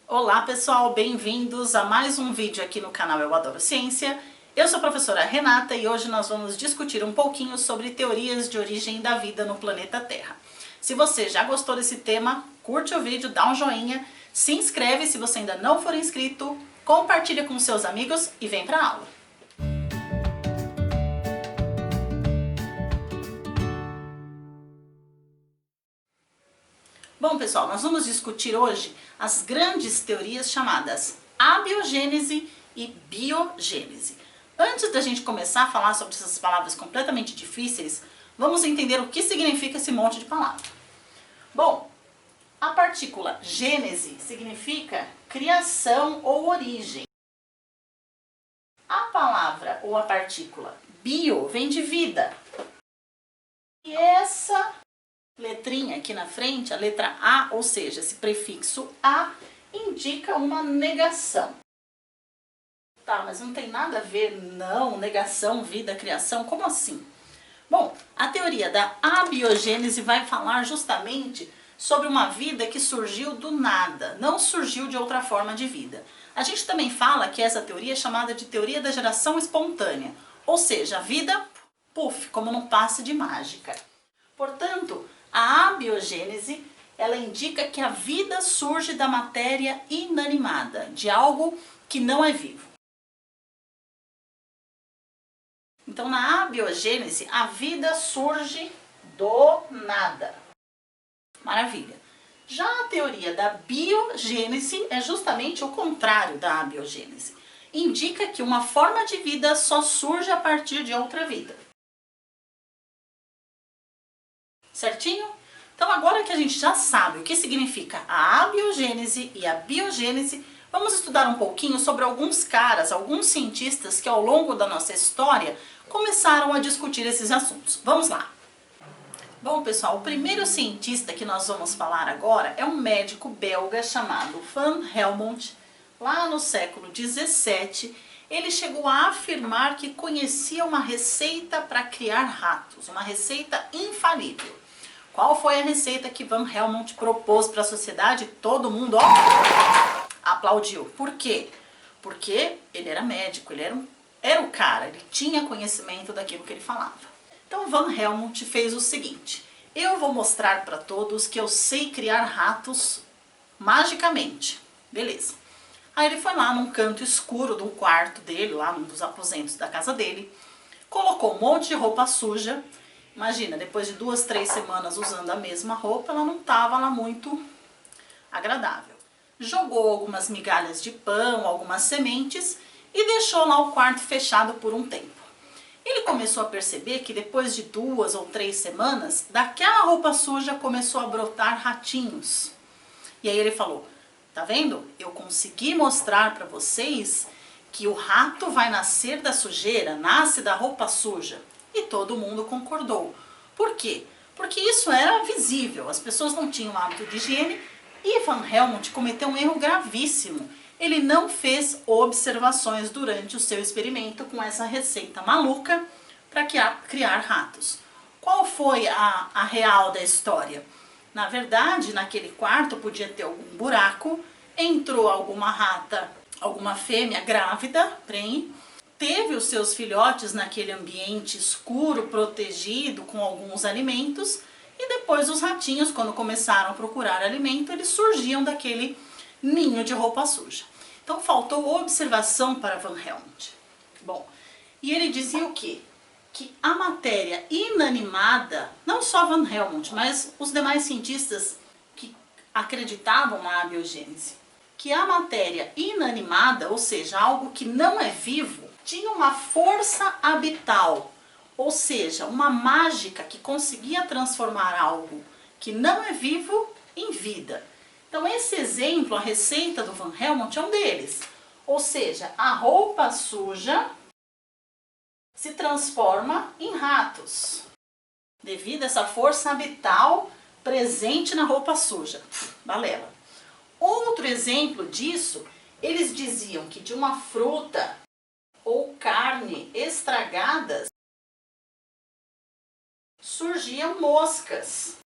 Olá pessoal, bem-vindos a mais um vídeo aqui no canal Eu Adoro Ciência. Eu sou a professora Renata e hoje nós vamos discutir um pouquinho sobre teorias de origem da vida no planeta Terra. Se você já gostou desse tema, curte o vídeo, dá um joinha, se inscreve se você ainda não for inscrito, compartilha com seus amigos e vem pra aula. Bom pessoal, nós vamos discutir hoje as grandes teorias chamadas abiogênese e biogênese. Antes da gente começar a falar sobre essas palavras completamente difíceis, vamos entender o que significa esse monte de palavra. Bom, a partícula gênese significa criação ou origem. A palavra ou a partícula bio vem de vida. E essa letrinha aqui na frente, a letra A, ou seja, esse prefixo A, indica uma negação. Tá, mas não tem nada a ver, não, negação, vida, criação, como assim? Bom, a teoria da abiogênese vai falar justamente sobre uma vida que surgiu do nada, não surgiu de outra forma de vida. A gente também fala que essa teoria é chamada de teoria da geração espontânea, ou seja, a vida, puf, como num passe de mágica. Portanto, a abiogênese, ela indica que a vida surge da matéria inanimada, de algo que não é vivo. Então, na abiogênese, a vida surge do nada. Maravilha. Já a teoria da biogênese é justamente o contrário da abiogênese. Indica que uma forma de vida só surge a partir de outra vida. Certinho? Então agora que a gente já sabe o que significa a abiogênese e a biogênese, vamos estudar um pouquinho sobre alguns caras, alguns cientistas que ao longo da nossa história começaram a discutir esses assuntos. Vamos lá! Bom pessoal, o primeiro cientista que nós vamos falar agora é um médico belga chamado Van Helmont. Lá no século 17, ele chegou a afirmar que conhecia uma receita para criar ratos, uma receita infalível. Qual foi a receita que Van Helmont propôs para a sociedade? Todo mundo aplaudiu. Por quê? Porque ele era médico, ele era o cara, ele tinha conhecimento daquilo que ele falava. Então Van Helmont fez o seguinte: eu vou mostrar para todos que eu sei criar ratos magicamente. Beleza. Aí ele foi lá num canto escuro do quarto dele, lá num dos aposentos da casa dele, colocou um monte de roupa suja. Imagina, depois de 2, 3 semanas usando a mesma roupa, ela não estava lá muito agradável. Jogou algumas migalhas de pão, algumas sementes e deixou lá o quarto fechado por um tempo. Ele começou a perceber que depois de 2 ou 3 semanas, daquela roupa suja começou a brotar ratinhos. E aí ele falou: tá vendo? Eu consegui mostrar para vocês que o rato vai nascer da sujeira, nasce da roupa suja. E todo mundo concordou. Por quê? Porque isso era visível, as pessoas não tinham hábito de higiene e Van Helmont cometeu um erro gravíssimo. Ele não fez observações durante o seu experimento com essa receita maluca para criar ratos. Qual foi a real da história? Na verdade, naquele quarto podia ter algum buraco, entrou alguma rata, alguma fêmea grávida, prenhe, teve os seus filhotes naquele ambiente escuro, protegido, com alguns alimentos, e depois os ratinhos, quando começaram a procurar alimento, eles surgiam daquele ninho de roupa suja. Então faltou observação para Van Helmont. Bom, e ele dizia o quê? Que a matéria inanimada, não só Van Helmont, mas os demais cientistas que acreditavam na abiogênese, que a matéria inanimada, ou seja, algo que não é vivo, tinha uma força habital, ou seja, uma mágica que conseguia transformar algo que não é vivo em vida. Então esse exemplo, a receita do Van Helmont é um deles. Ou seja, a roupa suja se transforma em ratos, devido a essa força habital presente na roupa suja. Balela. Outro exemplo disso, eles diziam que de uma fruta ou carne estragadas surgiam moscas.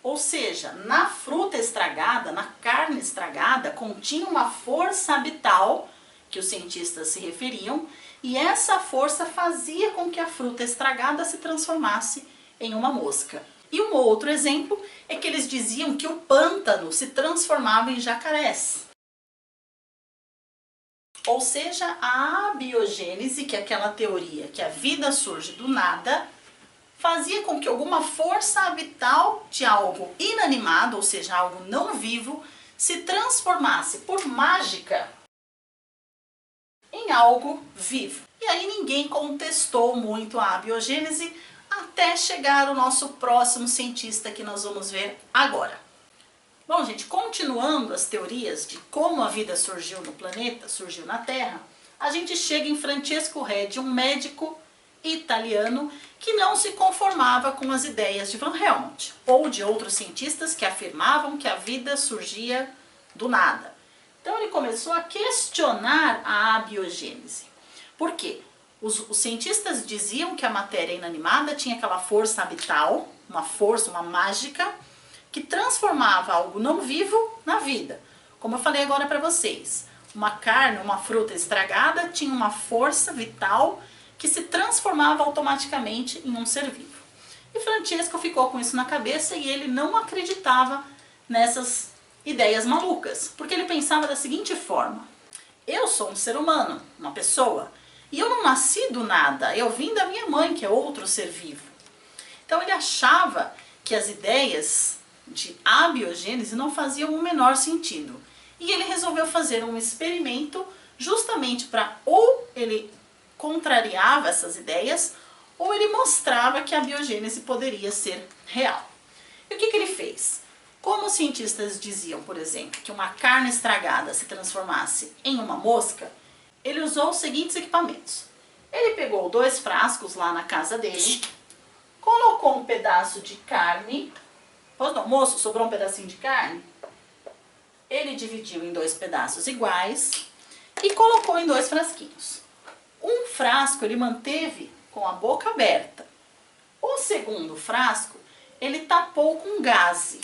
Ou seja, na fruta estragada, na carne estragada, continha uma força vital, que os cientistas se referiam, e essa força fazia com que a fruta estragada se transformasse em uma mosca. E um outro exemplo é que eles diziam que o pântano se transformava em jacarés. Ou seja, a abiogênese, que é aquela teoria que a vida surge do nada, fazia com que alguma força vital de algo inanimado, ou seja, algo não vivo, se transformasse por mágica em algo vivo. E aí ninguém contestou muito a abiogênese até chegar o nosso próximo cientista que nós vamos ver agora. Bom, gente, continuando as teorias de como a vida surgiu no planeta, surgiu na Terra, a gente chega em Francesco Redi, um médico italiano que não se conformava com as ideias de Van Helmont ou de outros cientistas que afirmavam que a vida surgia do nada. Então ele começou a questionar a abiogênese. Por quê? Os cientistas diziam que a matéria inanimada tinha aquela força vital, uma força, uma mágica, que transformava algo não vivo na vida. Como eu falei agora para vocês, uma carne, uma fruta estragada tinha uma força vital que se transformava automaticamente em um ser vivo. E Francesco ficou com isso na cabeça e ele não acreditava nessas ideias malucas, porque ele pensava da seguinte forma: eu sou um ser humano, uma pessoa, e eu não nasci do nada, eu vim da minha mãe, que é outro ser vivo. Então ele achava que as ideias de abiogênese não faziam o menor sentido. E ele resolveu fazer um experimento justamente para ou ele contrariava essas ideias ou ele mostrava que a biogênese poderia ser real. E o que ele fez? Como os cientistas diziam, por exemplo, que uma carne estragada se transformasse em uma mosca, ele usou os seguintes equipamentos. Ele pegou 2 frascos lá na casa dele, colocou um pedaço de carne. Depois do almoço sobrou um pedacinho de carne. Ele dividiu em 2 pedaços iguais e colocou em 2 frasquinhos. Um frasco ele manteve com a boca aberta. O segundo frasco ele tapou com gaze.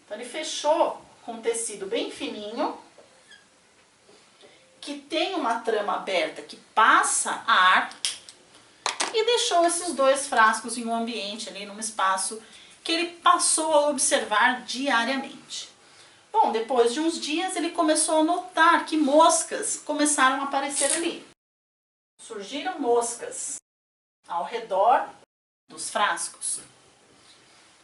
Então ele fechou com um tecido bem fininho, que tem uma trama aberta que passa ar, e deixou esses 2 frascos em um ambiente ali, num espaço que ele passou a observar diariamente. Bom, depois de uns dias ele começou a notar que moscas começaram a aparecer ali. Surgiram moscas ao redor dos frascos.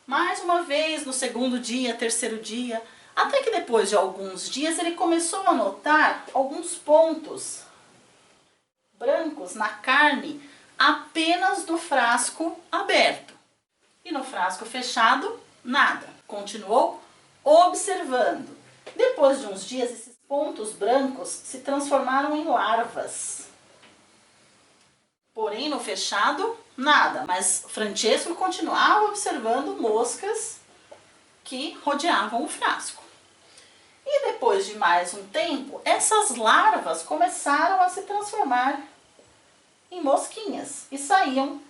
Mais uma vez, no segundo dia, terceiro dia, até que depois de alguns dias ele começou a notar alguns pontos brancos na carne apenas do frasco aberto. E no frasco fechado, nada. Continuou observando. Depois de uns dias, esses pontos brancos se transformaram em larvas. Porém, no fechado, nada. Mas Francesco continuava observando moscas que rodeavam o frasco. E depois de mais um tempo, essas larvas começaram a se transformar em mosquinhas e saíam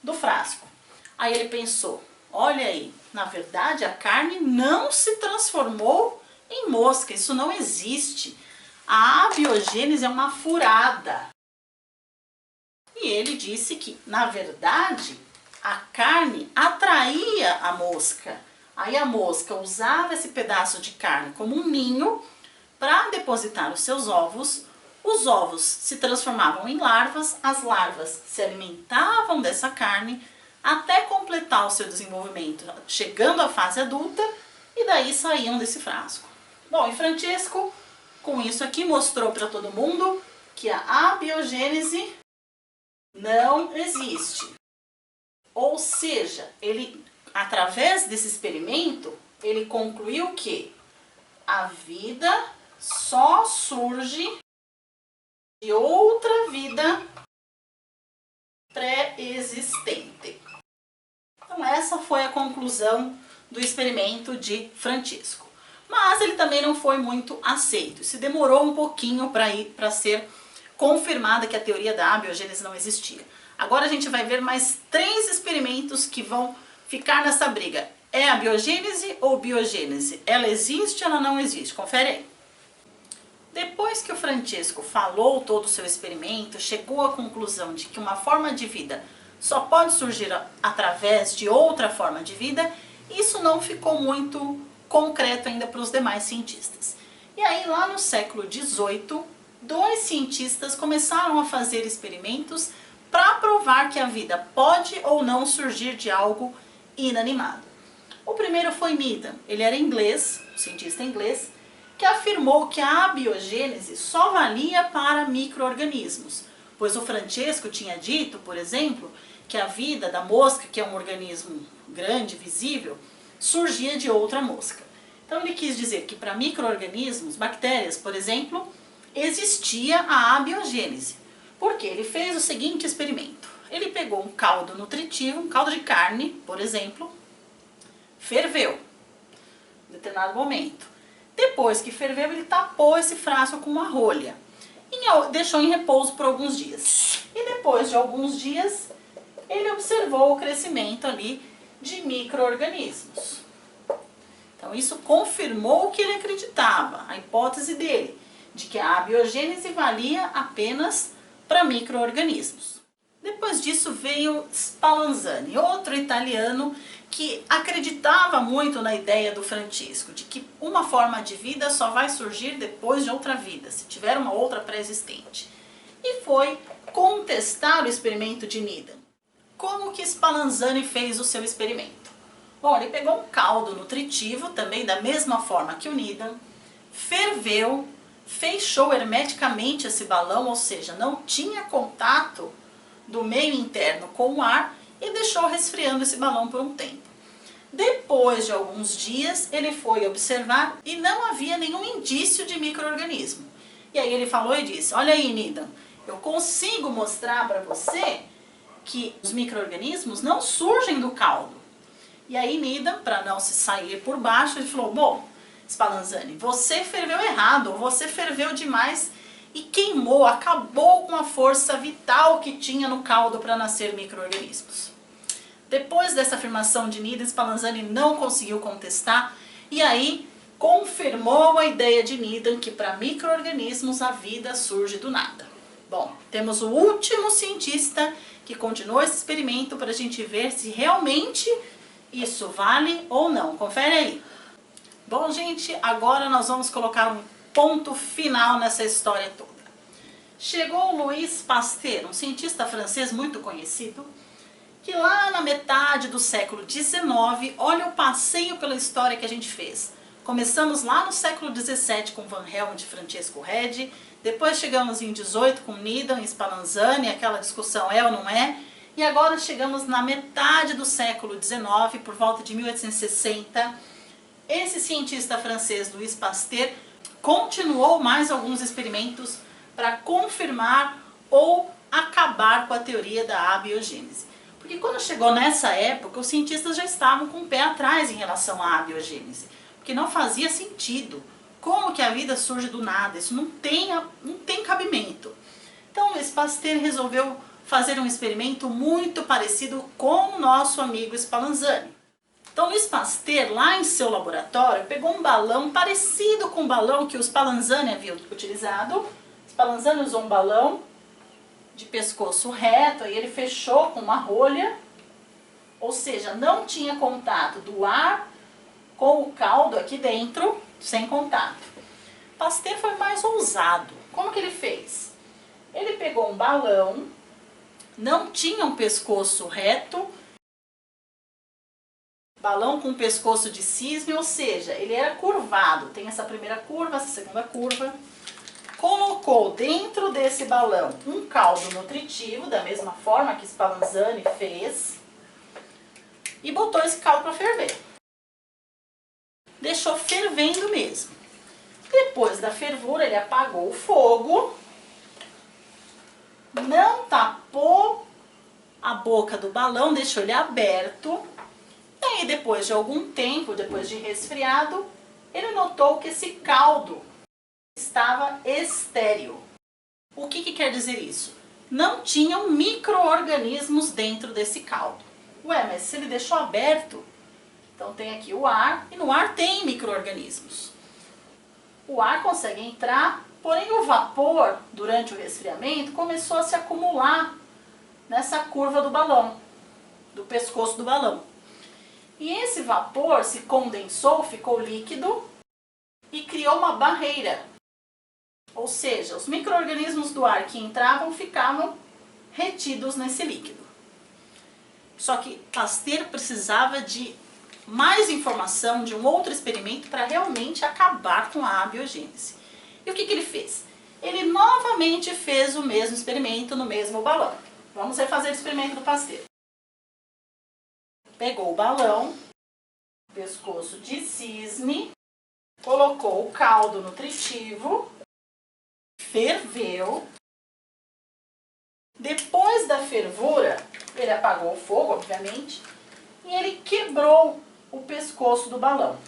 do frasco. Aí ele pensou, olha aí, na verdade a carne não se transformou em mosca, isso não existe. A abiogênese é uma furada. E ele disse que, na verdade, a carne atraía a mosca. Aí a mosca usava esse pedaço de carne como um ninho para depositar os seus ovos. Os ovos se transformavam em larvas, as larvas se alimentavam dessa carne até completar o seu desenvolvimento, chegando à fase adulta, e daí saíam desse frasco. Bom, e Francesco, com isso aqui, mostrou para todo mundo que a abiogênese não existe. Ou seja, ele, através desse experimento, ele concluiu que a vida só surge de outra vida pré-existente. Então essa foi a conclusão do experimento de Francesco. Mas ele também não foi muito aceito. Se demorou um pouquinho para ser confirmada que a teoria da abiogênese não existia. Agora a gente vai ver mais 3 experimentos que vão ficar nessa briga. É abiogênese ou biogênese? Ela existe ou ela não existe? Confere aí. Depois que o Francesco falou todo o seu experimento, chegou à conclusão de que uma forma de vida só pode surgir através de outra forma de vida, isso não ficou muito concreto ainda para os demais cientistas. E aí, lá no século XVIII, dois cientistas começaram a fazer experimentos para provar que a vida pode ou não surgir de algo inanimado. O primeiro foi Needham. Ele era inglês, um cientista inglês, que afirmou que a abiogênese só valia para micro-organismos, pois o Francesco tinha dito, por exemplo, que a vida da mosca, que é um organismo grande, visível, surgia de outra mosca. Então ele quis dizer que para micro-organismos, bactérias, por exemplo, existia a abiogênese. Porque ele fez o seguinte experimento. Ele pegou um caldo nutritivo, um caldo de carne, por exemplo, ferveu em determinado momento. Depois que ferveu, ele tapou esse frasco com uma rolha e deixou em repouso por alguns dias. E depois de alguns dias, ele observou o crescimento ali de micro-organismos. Então isso confirmou o que ele acreditava, a hipótese dele, de que a abiogênese valia apenas para micro-organismos. Depois disso veio Spallanzani, outro italiano que acreditava muito na ideia do Francesco, de que uma forma de vida só vai surgir depois de outra vida, se tiver uma outra pré-existente. E foi contestar o experimento de Needham. Como que Spallanzani fez o seu experimento? Bom, ele pegou um caldo nutritivo, também da mesma forma que o Needham, ferveu, fechou hermeticamente esse balão, ou seja, não tinha contato do meio interno com o ar e deixou resfriando esse balão por um tempo. Depois de alguns dias, ele foi observar e não havia nenhum indício de micro-organismo. E aí ele falou e disse, olha aí, Needham, eu consigo mostrar para você que os micro-organismos não surgem do caldo. E aí Needham, para não se sair por baixo, ele falou, bom, Spallanzani, você ferveu errado, você ferveu demais e queimou, acabou com a força vital que tinha no caldo para nascer micro-organismos. Depois dessa afirmação de Needham, Spallanzani não conseguiu contestar e aí confirmou a ideia de Needham que para micro-organismos a vida surge do nada. Bom, temos o último cientista que continuou esse experimento para a gente ver se realmente isso vale ou não. Confere aí. Bom, gente, agora nós vamos colocar um ponto final nessa história toda. Chegou Louis Pasteur, um cientista francês muito conhecido, que lá na metade do século XIX, olha o passeio pela história que a gente fez. Começamos lá no século XVII com Van Helmont e Francesco Redi, depois chegamos em 18 com Needham e Spallanzani, aquela discussão é ou não é, e agora chegamos na metade do século XIX, por volta de 1860, esse cientista francês Louis Pasteur continuou mais alguns experimentos para confirmar ou acabar com a teoria da abiogênese. Porque quando chegou nessa época, os cientistas já estavam com o pé atrás em relação à abiogênese, porque não fazia sentido. Como que a vida surge do nada? Isso não tem cabimento. Então Louis Pasteur resolveu fazer um experimento muito parecido com o nosso amigo Spallanzani. Então Louis Pasteur, lá em seu laboratório, pegou um balão parecido com o balão que o Spallanzani havia utilizado. Spallanzani usou um balão de pescoço reto, aí ele fechou com uma rolha, ou seja, não tinha contato do ar com o caldo aqui dentro, sem contato. Pasteur foi mais ousado. Como que ele fez? Ele pegou um balão, não tinha um pescoço reto, balão com pescoço de cisne, ou seja, ele era curvado. Tem essa primeira curva, essa segunda curva. Colocou dentro desse balão um caldo nutritivo, da mesma forma que Spallanzani fez, e botou esse caldo para ferver. Deixou fervendo mesmo. Depois da fervura, ele apagou o fogo, não tapou a boca do balão, deixou ele aberto. E aí, depois de algum tempo, depois de resfriado, ele notou que esse caldo estava estéril. O que quer dizer isso? Não tinham micro-organismos dentro desse caldo. Ué, mas se ele deixou aberto, Então tem aqui o ar, e no ar tem micro-organismos. O ar consegue entrar, porém o vapor, durante o resfriamento, começou a se acumular nessa curva do balão, do pescoço do balão. E esse vapor se condensou, ficou líquido e criou uma barreira. Ou seja, os micro-organismos do ar que entravam ficavam retidos nesse líquido. Só que Pasteur precisava de mais informação, de um outro experimento para realmente acabar com a abiogênese. E o que ele fez? Ele novamente fez o mesmo experimento no mesmo balão. Vamos refazer o experimento do Pasteur. Pegou o balão, pescoço de cisne, colocou o caldo nutritivo, ferveu. Depois da fervura, ele apagou o fogo, obviamente, e ele quebrou o pescoço do balão.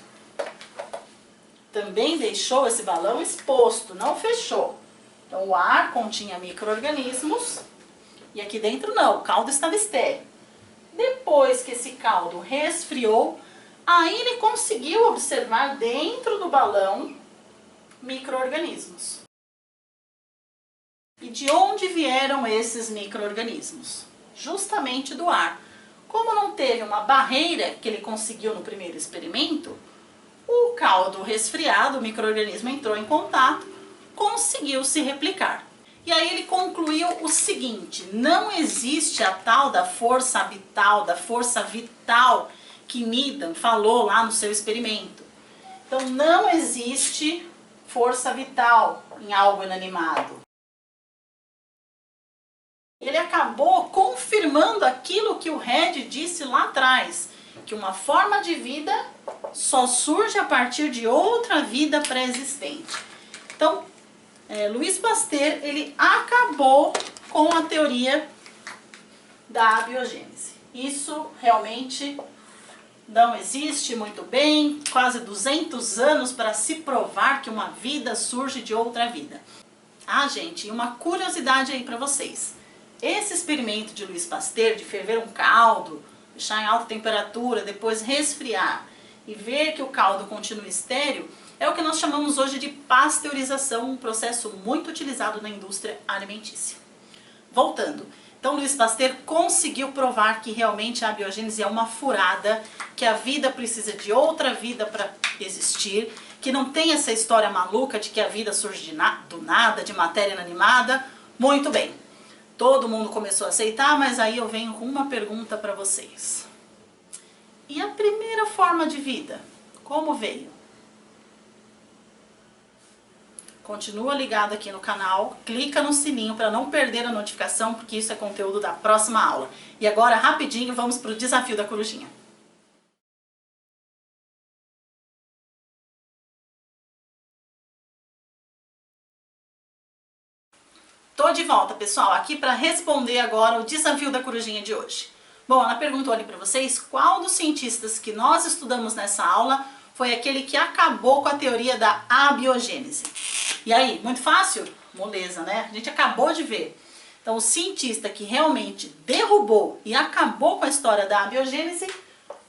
Também deixou esse balão exposto, não fechou. Então o ar continha micro-organismos e aqui dentro não, o caldo estava estéril. Depois que esse caldo resfriou, aí ele conseguiu observar dentro do balão micro-organismos. E de onde vieram esses micro-organismos? Justamente do ar. Como não teve uma barreira que ele conseguiu no primeiro experimento, o caldo resfriado, o micro-organismo entrou em contato, conseguiu se replicar. E aí ele concluiu o seguinte: não existe a tal da força vital que Needham falou lá no seu experimento. Então não existe força vital em algo inanimado. Ele acabou confirmando aquilo que o Red disse lá atrás, que uma forma de vida só surge a partir de outra vida pré-existente. Então, Louis Pasteur, ele acabou com a teoria da abiogênese. Isso realmente não existe muito bem, quase 200 anos para se provar que uma vida surge de outra vida. Ah, gente, uma curiosidade aí para vocês. Esse experimento de Louis Pasteur, de ferver um caldo, deixar em alta temperatura, depois resfriar e ver que o caldo continua estéril, é o que nós chamamos hoje de pasteurização, um processo muito utilizado na indústria alimentícia. Voltando, então Louis Pasteur conseguiu provar que realmente a abiogênese é uma furada, que a vida precisa de outra vida para existir, que não tem essa história maluca de que a vida surge do nada, de matéria inanimada. Muito bem. Todo mundo começou a aceitar, mas aí eu venho com uma pergunta para vocês. E a primeira forma de vida? Como veio? Continua ligado aqui no canal, clica no sininho para não perder a notificação, porque isso é conteúdo da próxima aula. E agora, rapidinho, vamos para o desafio da corujinha. Tô de volta, pessoal, aqui para responder agora o desafio da corujinha de hoje. Bom, ela perguntou ali para vocês qual dos cientistas que nós estudamos nessa aula foi aquele que acabou com a teoria da abiogênese. E aí, muito fácil? Moleza, né? A gente acabou de ver. Então, o cientista que realmente derrubou e acabou com a história da abiogênese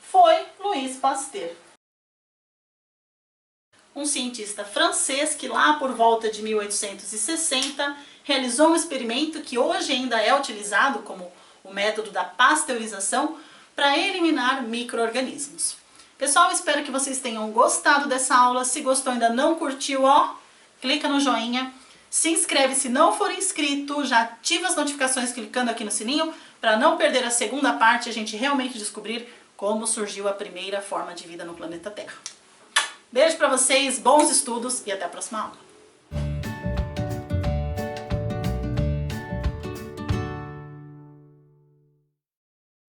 foi Louis Pasteur. Um cientista francês que lá por volta de 1860 realizou um experimento que hoje ainda é utilizado como o método da pasteurização para eliminar micro-organismos. Pessoal, espero que vocês tenham gostado dessa aula. Se gostou e ainda não curtiu, ó, clica no joinha, se inscreve se não for inscrito, já ativa as notificações clicando aqui no sininho para não perder a segunda parte e a gente realmente descobrir como surgiu a primeira forma de vida no planeta Terra. Beijo para vocês, bons estudos e até a próxima aula.